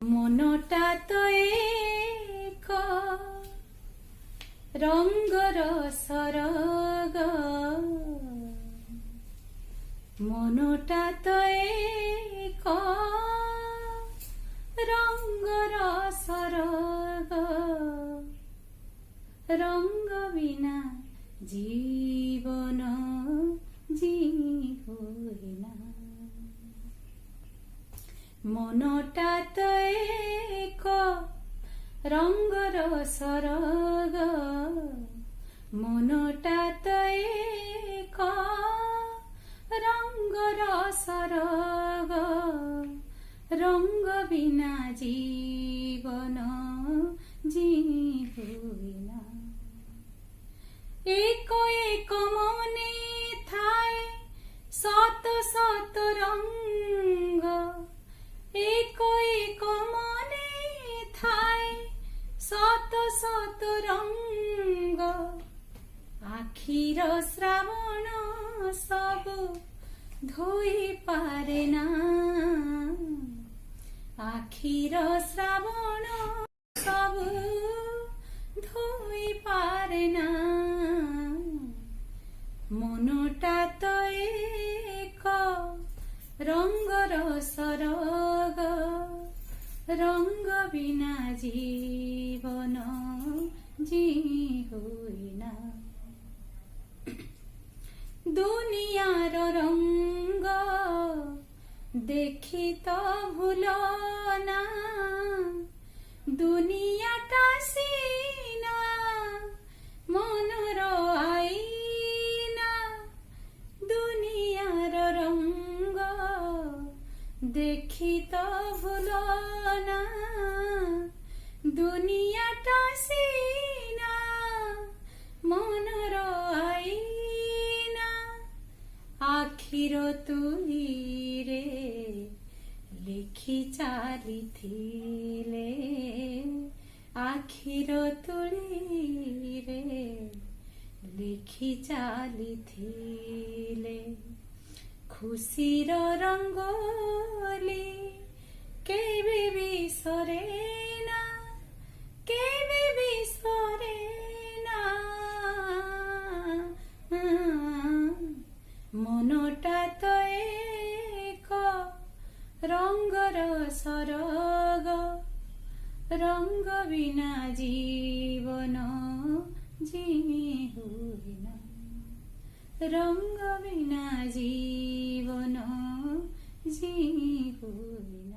মনটা তো এক রঙ্গর সরগ, মনটা তো এক রঙ্গর সরগ, রঙ্গ বিনা জীবন জীবই না। মনটা তো এক রঙ্গর সরগ, মনটা তো এক রঙ্গর সরগ, রঙ্গ বিনা জীবন জীবই না। এক এক মনে থায় শত শত রঙ্গ, এক এক মনে থায় শত শত রঙ্গ, আখির শ্রাবণ সবু ধোই পারে না, আখির শ্রাবণ সবু ধোই পারে না। মনটা তো এক রঙ্গর সরগ, রঙ্গ বিনা জীবন জীবই না। দুনিয়ার রঙ্গ দেখি তো ভুল না, দুনিয়াটা সিনা মনর আইনা, দুনিয়ার রঙ্গ দেখি তো ভুল না, দুনিয়াটা সিনা মনর আইনা। আখির তুলি রে লিখি চালিথিলে, আখির তুলি রে লিখি চালিথিলে, খুশির রঙ্গলি কেবে বিসরে না, কেবে বিসরে না। মনটা তো এক রঙ্গর সরগ, রঙ্গ বিনা জীবন জীবই না, রঙ্গ বিনা জীবন জীবই না।